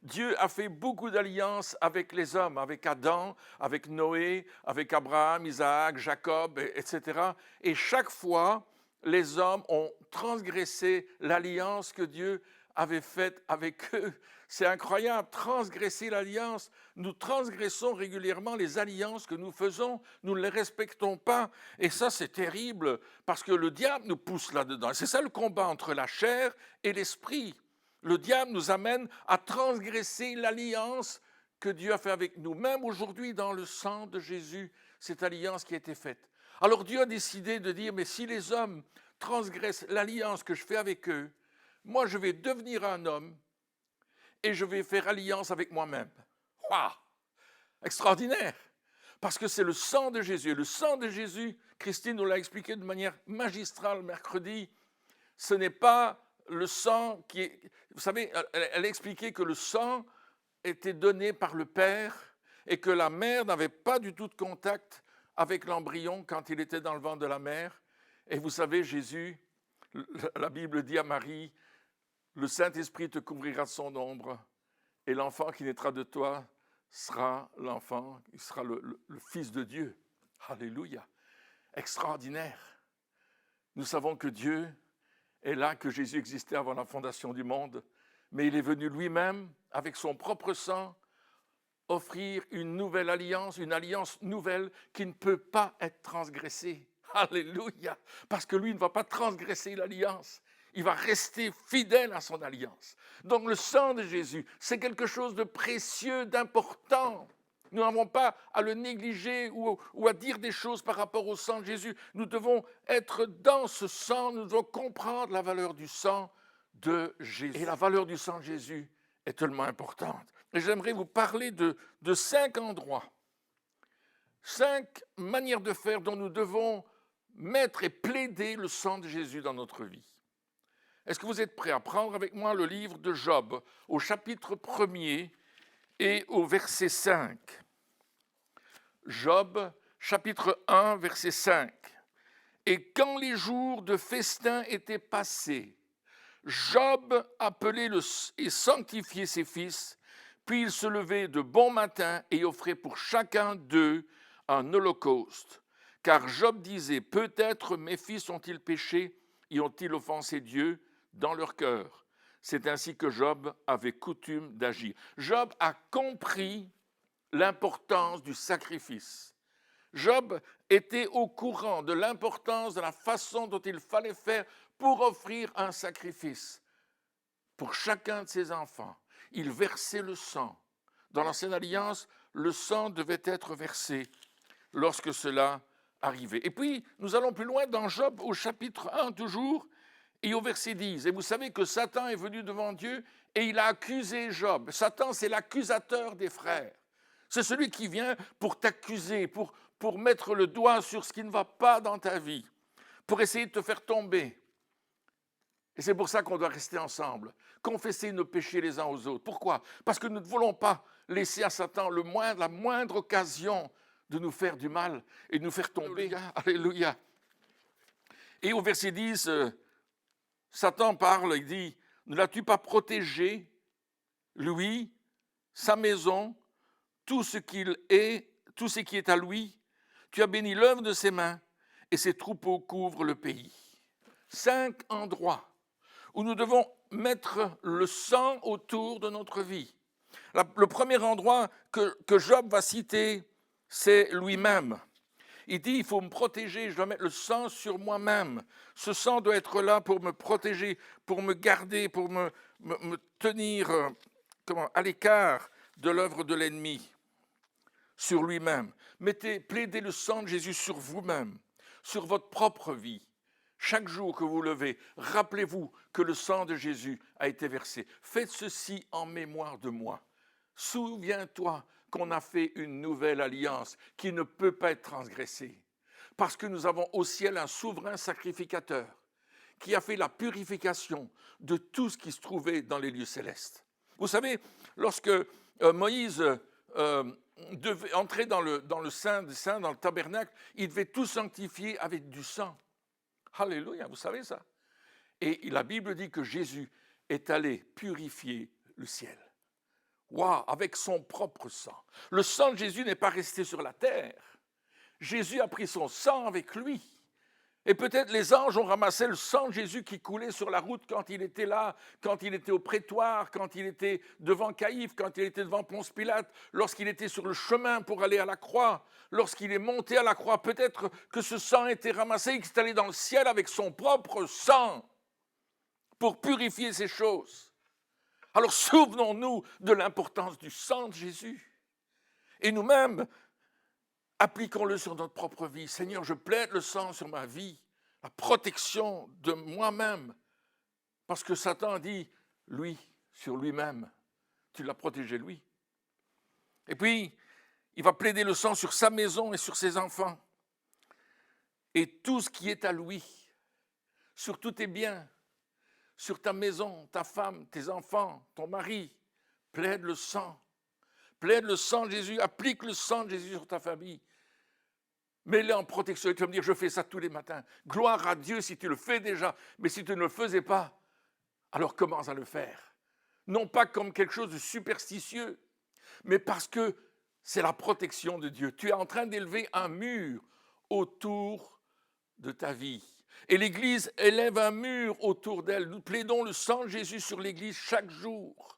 Dieu a fait beaucoup d'alliances avec les hommes, avec Adam, avec Noé, avec Abraham, Isaac, Jacob, etc. Et chaque fois, les hommes ont transgressé l'alliance que Dieu avait faite avec eux. C'est incroyable, transgresser l'alliance. Nous transgressons régulièrement les alliances que nous faisons, nous ne les respectons pas. Et ça, c'est terrible, parce que le diable nous pousse là-dedans. C'est ça le combat entre la chair et l'esprit. Le diable nous amène à transgresser l'alliance que Dieu a fait avec nous. Même aujourd'hui, dans le sang de Jésus, cette alliance qui a été faite. Alors Dieu a décidé de dire, mais si les hommes transgressent l'alliance que je fais avec eux, moi je vais devenir un homme et je vais faire alliance avec moi-même. Waouh! Extraordinaire! Parce que c'est le sang de Jésus. Et le sang de Jésus, Christine nous l'a expliqué de manière magistrale mercredi, ce n'est pas le sang qui est... Vous savez, elle a expliqué que le sang était donné par le Père et que la mère n'avait pas du tout de contact avec l'embryon quand il était dans le ventre de la mère. Et vous savez, Jésus, la Bible dit à Marie, le Saint-Esprit te couvrira de son ombre et l'enfant qui naîtra de toi sera l'enfant, il sera le Fils de Dieu. Alléluia. Extraordinaire. Nous savons que Dieu est là, que Jésus existait avant la fondation du monde, mais il est venu lui-même, avec son propre sang, offrir une nouvelle alliance, une alliance nouvelle qui ne peut pas être transgressée. Alléluia! Parce que lui ne va pas transgresser l'alliance. Il va rester fidèle à son alliance. Donc le sang de Jésus, c'est quelque chose de précieux, d'important. Nous n'avons pas à le négliger ou à dire des choses par rapport au sang de Jésus. Nous devons être dans ce sang, nous devons comprendre la valeur du sang de Jésus. Et la valeur du sang de Jésus est tellement importante. Et j'aimerais vous parler de 5 endroits, 5 manières de faire dont nous devons mettre et plaider le sang de Jésus dans notre vie. Est-ce que vous êtes prêts à prendre avec moi le livre de Job au chapitre 1er et au verset 5? Job, chapitre 1, verset 5. Et quand les jours de festin étaient passés, Job appelait et sanctifiait ses fils, puis il se levait de bon matin et offrait pour chacun d'eux un holocauste. Car Job disait, peut-être mes fils ont-ils péché et ont-ils offensé Dieu dans leur cœur. C'est ainsi que Job avait coutume d'agir. Job a compris l'importance du sacrifice. Job était au courant de l'importance de la façon dont il fallait faire pour offrir un sacrifice. Pour chacun de ses enfants, il versait le sang. Dans l'Ancienne Alliance, le sang devait être versé lorsque cela arrivait. Et puis, nous allons plus loin dans Job, au chapitre 1 toujours, et au verset 10. Et vous savez que Satan est venu devant Dieu et il a accusé Job. Satan, c'est l'accusateur des frères. C'est celui qui vient pour t'accuser, pour mettre le doigt sur ce qui ne va pas dans ta vie, pour essayer de te faire tomber. Et c'est pour ça qu'on doit rester ensemble, confesser nos péchés les uns aux autres. Pourquoi? Parce que nous ne voulons pas laisser à Satan la moindre occasion de nous faire du mal et de nous faire tomber. Alléluia. Et au verset 10, Satan parle, il dit, ne l'as-tu pas protégé, lui, sa maison, tout ce qu'il est, tout ce qui est à lui? Tu as béni l'œuvre de ses mains et ses troupeaux couvrent le pays. 5 endroits où nous devons mettre le sang autour de notre vie. Le premier endroit que Job va citer, c'est lui-même. Il dit, il faut me protéger, je dois mettre le sang sur moi-même. Ce sang doit être là pour me protéger, pour me garder, pour me tenir à l'écart de l'œuvre de l'ennemi, sur lui-même. Plaidez le sang de Jésus sur vous-même, sur votre propre vie. Chaque jour que vous levez, rappelez-vous que le sang de Jésus a été versé. Faites ceci en mémoire de moi. Souviens-toi qu'on a fait une nouvelle alliance qui ne peut pas être transgressée. Parce que nous avons au ciel un souverain sacrificateur qui a fait la purification de tout ce qui se trouvait dans les lieux célestes. Vous savez, lorsque Moïse devait entrer dans le Saint des Saints, dans le tabernacle, il devait tout sanctifier avec du sang. Alléluia, vous savez ça. Et la Bible dit que Jésus est allé purifier le ciel. Waouh, avec son propre sang. Le sang de Jésus n'est pas resté sur la terre. Jésus a pris son sang avec lui. Et peut-être les anges ont ramassé le sang de Jésus qui coulait sur la route quand il était là, quand il était au prétoire, quand il était devant Caïphe, quand il était devant Ponce Pilate, lorsqu'il était sur le chemin pour aller à la croix, lorsqu'il est monté à la croix. Peut-être que ce sang a été ramassé et qu'il est allé dans le ciel avec son propre sang pour purifier ces choses. Alors souvenons-nous de l'importance du sang de Jésus. Et nous-mêmes, appliquons-le sur notre propre vie. Seigneur, je plaide le sang sur ma vie, la protection de moi-même. Parce que Satan dit, lui, sur lui-même, tu l'as protégé lui. Et puis, il va plaider le sang sur sa maison et sur ses enfants. Et tout ce qui est à lui, sur tous tes biens, sur ta maison, ta femme, tes enfants, ton mari, plaide le sang. Plaide le sang de Jésus, applique le sang de Jésus sur ta famille. Mets-le en protection. Et tu vas me dire, je fais ça tous les matins. Gloire à Dieu si tu le fais déjà. Mais si tu ne le faisais pas, alors commence à le faire. Non pas comme quelque chose de superstitieux, mais parce que c'est la protection de Dieu. Tu es en train d'élever un mur autour de ta vie. Et l'Église élève un mur autour d'elle. Nous plaidons le sang de Jésus sur l'Église chaque jour,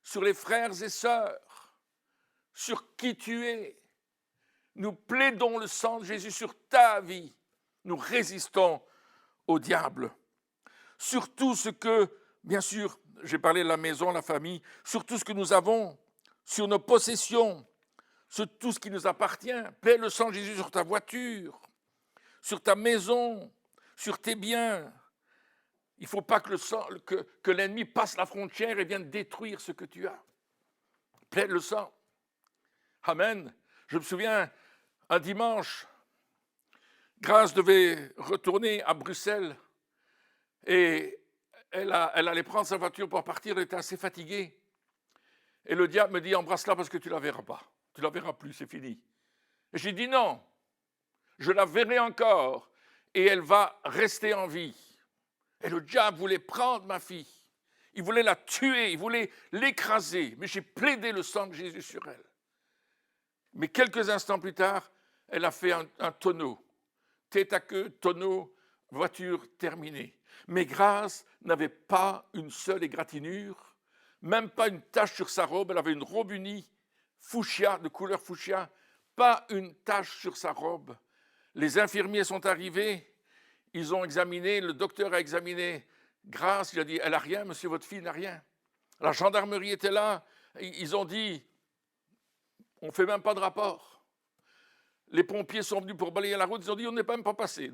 sur les frères et sœurs, sur qui tu es. Nous plaidons le sang de Jésus sur ta vie. Nous résistons au diable. Sur tout ce que, bien sûr, j'ai parlé de la maison, la famille, sur tout ce que nous avons, sur nos possessions, sur tout ce qui nous appartient. Plaide le sang de Jésus sur ta voiture, sur ta maison, sur tes biens. Il ne faut pas que l'ennemi passe la frontière et vienne détruire ce que tu as. Plaide le sang. Amen. Je me souviens, un dimanche, Grâce devait retourner à Bruxelles et elle allait prendre sa voiture pour partir, elle était assez fatiguée. Et le diable me dit, embrasse-la parce que tu ne la verras pas. Tu ne la verras plus, c'est fini. Et j'ai dit non, je la verrai encore et elle va rester en vie. Et le diable voulait prendre ma fille. Il voulait la tuer, il voulait l'écraser. Mais j'ai plaidé le sang de Jésus sur elle. Mais quelques instants plus tard, elle a fait un tonneau. Tête à queue, tonneau, voiture terminée. Mais Grâce n'avait pas une seule égratignure, même pas une tache sur sa robe. Elle avait une robe unie, fuchsia, de couleur fuchsia, pas une tache sur sa robe. Les infirmiers sont arrivés, ils ont examiné, le docteur a examiné Grâce, il a dit, elle n'a rien, monsieur, votre fille n'a rien. La gendarmerie était là, ils ont dit, on ne fait même pas de rapport. Les pompiers sont venus pour balayer la route, ils ont dit, on n'est même pas passé,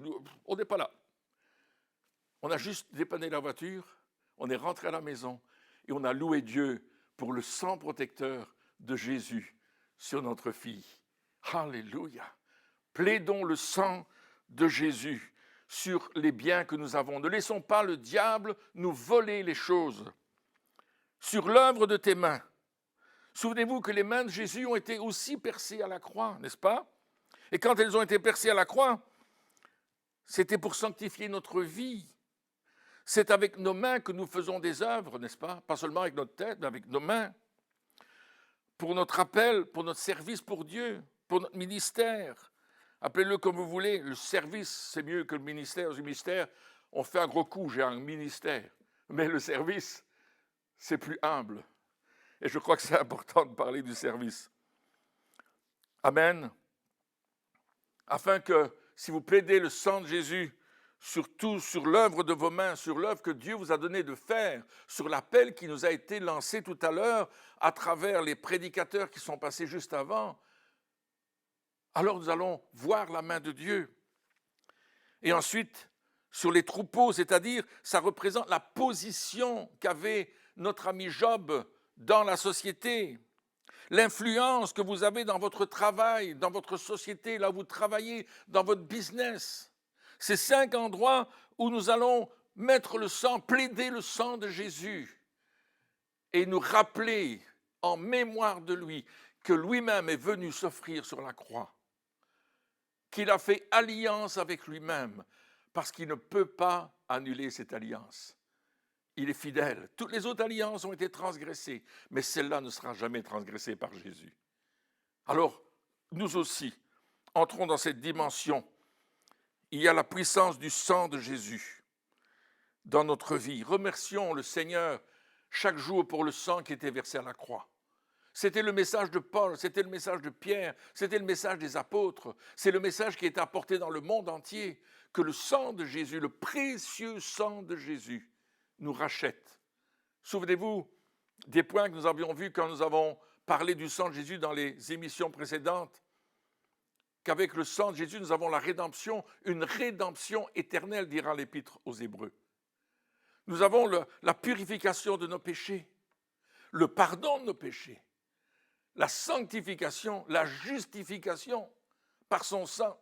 on n'est pas là. On a juste dépanné la voiture, on est rentré à la maison et on a loué Dieu pour le sang protecteur de Jésus sur notre fille. Alléluia. Plaidons le sang de Jésus sur les biens que nous avons. Ne laissons pas le diable nous voler les choses. Sur l'œuvre de tes mains. Souvenez-vous que les mains de Jésus ont été aussi percées à la croix, n'est-ce pas? Et quand elles ont été percées à la croix, c'était pour sanctifier notre vie. C'est avec nos mains que nous faisons des œuvres, n'est-ce pas? Pas seulement avec notre tête, mais avec nos mains. Pour notre appel, pour notre service pour Dieu, pour notre ministère. Appelez-le comme vous voulez, le service, c'est mieux que le ministère. Du ministère, on fait un gros coup, j'ai un ministère. Mais le service, c'est plus humble. Et je crois que c'est important de parler du service. Amen. Afin que, si vous plaidez le sang de Jésus, surtout sur l'œuvre de vos mains, sur l'œuvre que Dieu vous a donné de faire, sur l'appel qui nous a été lancé tout à l'heure à travers les prédicateurs qui sont passés juste avant, alors nous allons voir la main de Dieu. Et ensuite, sur les troupeaux, c'est-à-dire, ça représente la position qu'avait notre ami Job dans la société, l'influence que vous avez dans votre travail, dans votre société, là où vous travaillez, dans votre business. Ces 5 endroits où nous allons mettre le sang, plaider le sang de Jésus et nous rappeler en mémoire de lui que lui-même est venu s'offrir sur la croix, qu'il a fait alliance avec lui-même parce qu'il ne peut pas annuler cette alliance. il est fidèle. Toutes les autres alliances ont été transgressées, mais celle-là ne sera jamais transgressée par Jésus. Alors, nous aussi, entrons dans cette dimension. Il y a la puissance du sang de Jésus dans notre vie. Remercions le Seigneur chaque jour pour le sang qui était versé à la croix. C'était le message de Paul, c'était le message de Pierre, c'était le message des apôtres. C'est le message qui est apporté dans le monde entier, que le sang de Jésus, le précieux sang de Jésus, nous rachète. Souvenez-vous des points que nous avions vus quand nous avons parlé du sang de Jésus dans les émissions précédentes, qu'avec le sang de Jésus, nous avons la rédemption, une rédemption éternelle, dira l'Épître aux Hébreux. Nous avons la purification de nos péchés, le pardon de nos péchés, la sanctification, la justification par son sang.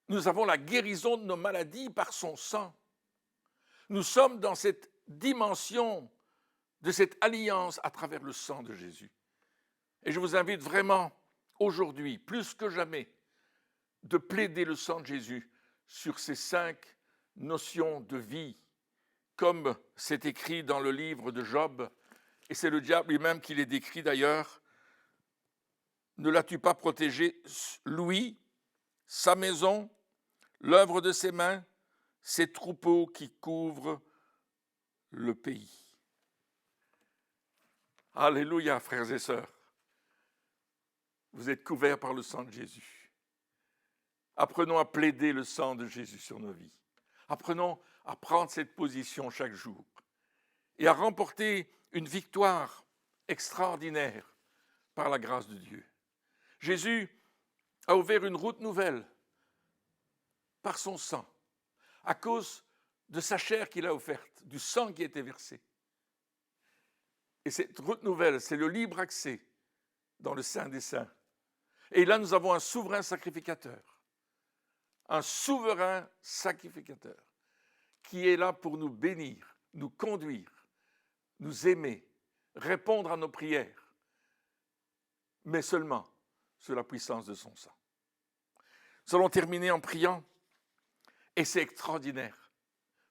Nous avons la guérison de nos maladies par son sang. Nous sommes dans cette dimension de cette alliance à travers le sang de Jésus. Et je vous invite vraiment, aujourd'hui, plus que jamais, de plaider le sang de Jésus sur ces 5 notions de vie, comme c'est écrit dans le livre de Job, et c'est le diable lui-même qui les décrit d'ailleurs. Ne l'as-tu pas protégé, lui, sa maison, l'œuvre de ses mains, ses troupeaux qui couvrent le pays. Alléluia, frères et sœurs. Vous êtes couverts par le sang de Jésus. Apprenons à plaider le sang de Jésus sur nos vies. Apprenons à prendre cette position chaque jour et à remporter une victoire extraordinaire par la grâce de Dieu. Jésus a ouvert une route nouvelle par son sang, à cause de sa chair qu'il a offerte, du sang qui a été versé. Et cette route nouvelle, c'est le libre accès dans le Saint des Saints. Et là, nous avons un souverain sacrificateur. Un souverain sacrificateur qui est là pour nous bénir, nous conduire, nous aimer, répondre à nos prières, mais seulement sous la puissance de son sang. Nous allons terminer en priant, et c'est extraordinaire.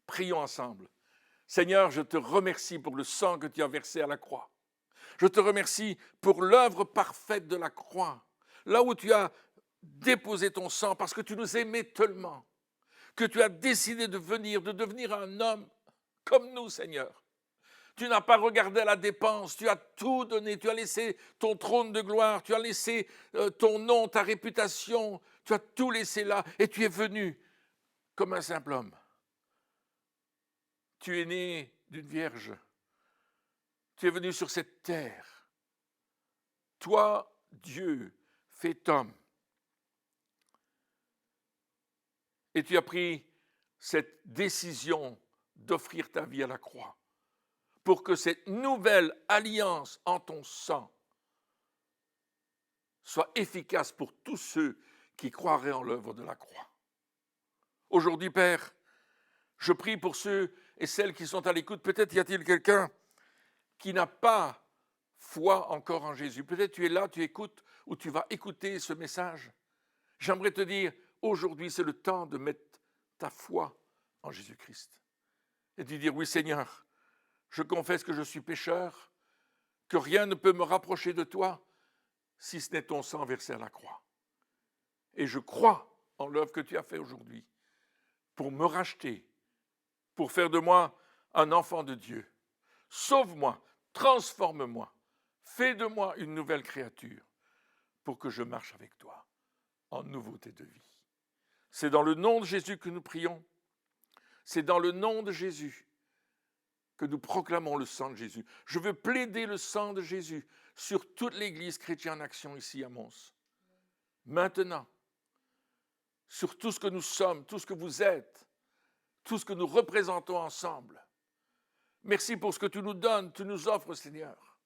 Prions ensemble. Seigneur, je te remercie pour le sang que tu as versé à la croix. Je te remercie pour l'œuvre parfaite de la croix, là où tu as déposé ton sang, parce que tu nous aimais tellement, que tu as décidé de venir, de devenir un homme comme nous, Seigneur. Tu n'as pas regardé à la dépense, tu as tout donné, tu as laissé ton trône de gloire, tu as laissé ton nom, ta réputation, tu as tout laissé là, et tu es venu comme un simple homme. Tu es né d'une vierge, tu es venu sur cette terre. Toi, Dieu, fait homme. Et tu as pris cette décision d'offrir ta vie à la croix pour que cette nouvelle alliance en ton sang soit efficace pour tous ceux qui croiraient en l'œuvre de la croix. Aujourd'hui, Père, je prie pour ceux et celles qui sont à l'écoute. Peut-être y a-t-il quelqu'un qui n'a pas foi encore en Jésus. Peut-être tu es là, tu écoutes ou tu vas écouter ce message. J'aimerais te dire, aujourd'hui, c'est le temps de mettre ta foi en Jésus-Christ. Et de dire, oui Seigneur, je confesse que je suis pécheur, que rien ne peut me rapprocher de toi si ce n'est ton sang versé à la croix. Et je crois en l'œuvre que tu as faite aujourd'hui pour me racheter, pour faire de moi un enfant de Dieu. Sauve-moi, transforme-moi, fais de moi une nouvelle créature pour que je marche avec toi en nouveauté de vie. C'est dans le nom de Jésus que nous prions. C'est dans le nom de Jésus que nous proclamons le sang de Jésus. Je veux plaider le sang de Jésus sur toute l'Église chrétienne en action ici à Mons. Maintenant, sur tout ce que nous sommes, tout ce que vous êtes, tout ce que nous représentons ensemble. Merci pour ce que tu nous donnes, tu nous offres, Seigneur.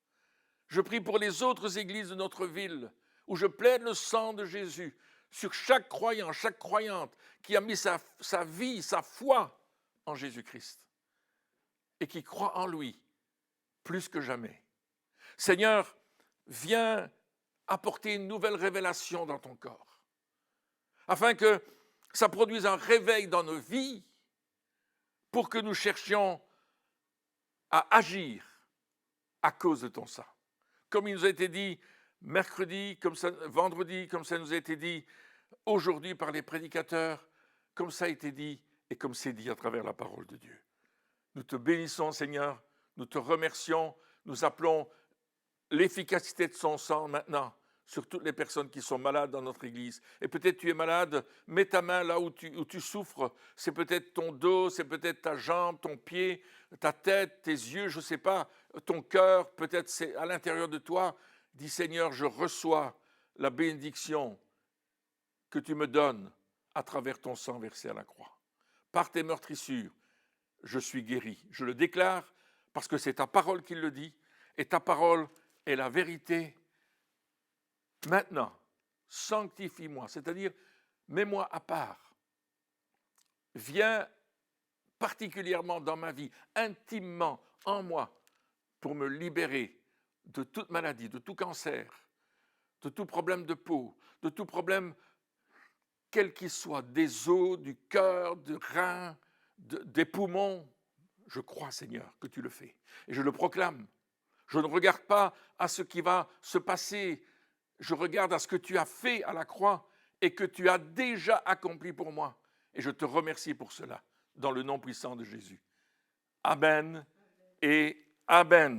Je prie pour les autres églises de notre ville, où je plaide le sang de Jésus sur chaque croyant, chaque croyante qui a mis sa vie, sa foi en Jésus-Christ et qui croit en lui plus que jamais. Seigneur, viens apporter une nouvelle révélation dans ton corps, afin que ça produise un réveil dans nos vies, pour que nous cherchions à agir à cause de ton sang. Comme il nous a été dit mercredi, comme ça, vendredi, comme ça nous a été dit aujourd'hui par les prédicateurs, comme ça a été dit et comme c'est dit à travers la parole de Dieu. Nous te bénissons, Seigneur, nous te remercions, nous appelons l'efficacité de son sang maintenant sur toutes les personnes qui sont malades dans notre Église. Et peut-être tu es malade, mets ta main là où tu souffres. C'est peut-être ton dos, c'est peut-être ta jambe, ton pied, ta tête, tes yeux, je ne sais pas, ton cœur, peut-être c'est à l'intérieur de toi. Dis Seigneur, je reçois la bénédiction que tu me donnes à travers ton sang versé à la croix. Par tes meurtrissures, je suis guéri. Je le déclare parce que c'est ta parole qui le dit et ta parole est la vérité. Maintenant, sanctifie-moi, c'est-à-dire mets-moi à part. Viens particulièrement dans ma vie, intimement en moi, pour me libérer de toute maladie, de tout cancer, de tout problème de peau, de tout problème, quel qu'il soit, des os, du cœur, du rein, des poumons. Je crois, Seigneur, que tu le fais. Et je le proclame. Je ne regarde pas à ce qui va se passer. Je regarde à ce que tu as fait à la croix et que tu as déjà accompli pour moi. Et je te remercie pour cela, dans le nom puissant de Jésus. Amen et Amen.